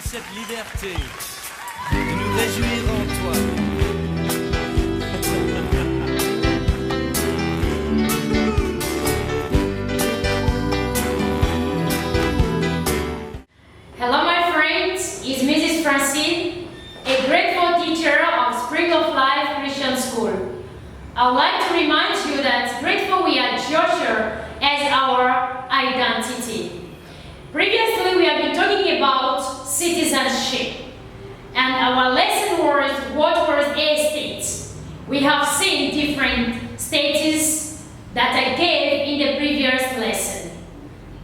cette liberté de nous réjouir en toi. Hello my friends, it's Mrs. Francine, a grateful teacher of Spring of Life Christian School. I would like to remind you that grateful we are Georgia as our identity. Previously we have been talking about citizenship, and our lesson was what was a state. We have seen different status that I gave in the previous lesson.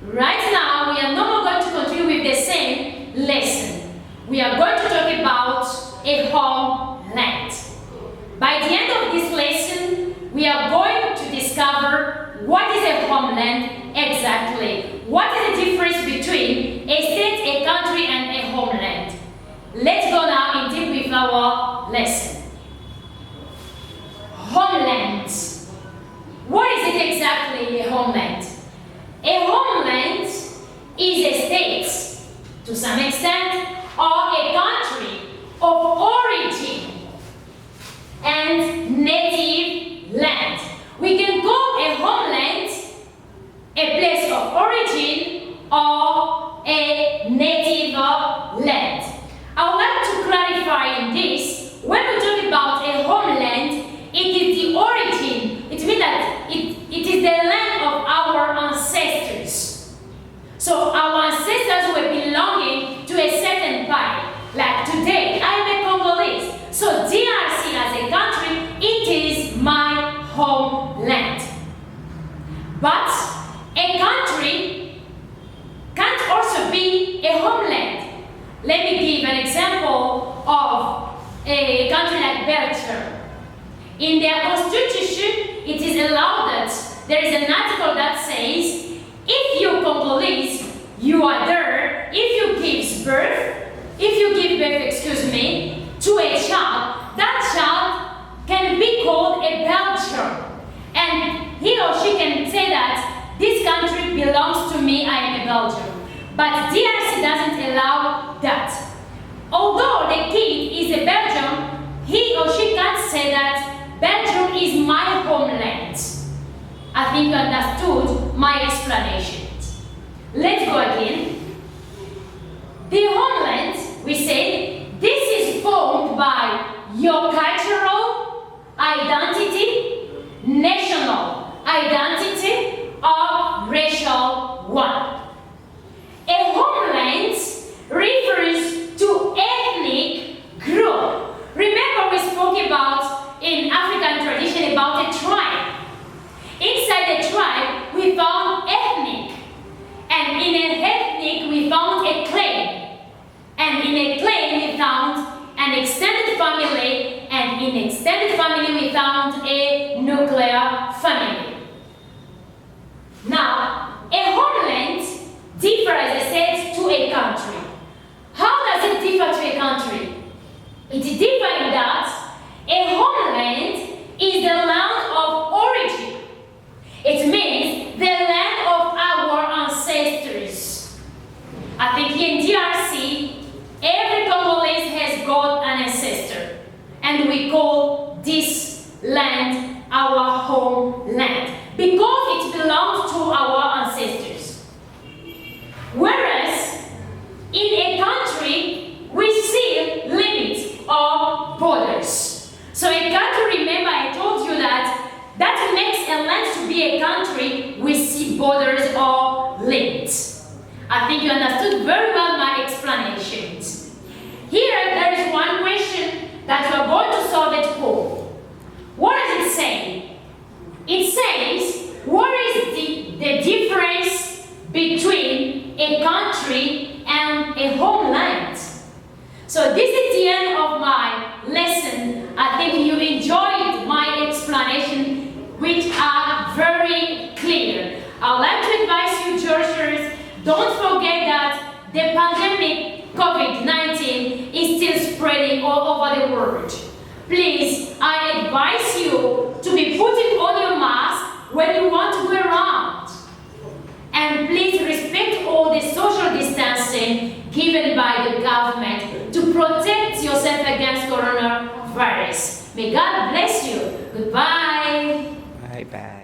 Right now we are no more going to continue with the same lesson. We are going to talk about a homeland. By the end of this lesson, we are going to discover what is a homeland exactly. What is the difference between a state, a country, and a homeland? Let's go now indeed with our lesson. Homeland. What is it exactly, a homeland? A homeland is a state, to some extent, or a country of origin and native land. We can call a homeland a place of origin or a native land. I would like to clarify in this, when we talk about a homeland, it is the origin. It means that it is the land of our ancestors. So our ancestors were belonging to a certain part. Like today, I am a Congolese. So DRC as a country, it is my homeland. But a country can't also be a homeland. Let me give an example of a country like Belgium. In their constitution, it is allowed that there is an article that says, if you Congolese, you are there, if you give birth, to a child, that child can be called a Belgian. And he or she can say that this country belongs to me, I am a Belgian. But DRC doesn't allow that. Although the kid is a Belgian, he or she can't say that Belgium is my homeland. I think you understood my explanation. Let's go again. The homeland, we say, this is formed by your cultural identity, national identity, or racial one. A homeland refers to ethnic group. Remember we spoke about in African tradition about a tribe. Inside the tribe we found ethnic, and in an ethnic we found a clan, and in a clan we found an extended family, and in extended family we found a nuclear family. Now, a homeland differs, as I said, to a country. How does it differ to a country? It differs in that a homeland is the land of origin. It means the land of our ancestors. I think here in DRC, every Congolese has got an ancestor, and we call this land our homeland because it belongs to our ancestors. Whereas in a country we see limits or borders. So a country, remember I told you that makes a land to be a country, we see borders or limits. I think you understood very well my explanations. Here there is one question that we are going to solve at home. What does it say? It says, what is the difference between a country and a homeland? So this is the end of my lesson. I think you enjoyed my explanation, which are very clear. I would like to advise you, Georgians, don't forget that the pandemic COVID-19 is still spreading all over the world. Please, I advise you to be putting on your mask when you want to go around. And please respect all the social distancing given by the government to protect yourself against coronavirus. May God bless you. Goodbye. Bye-bye.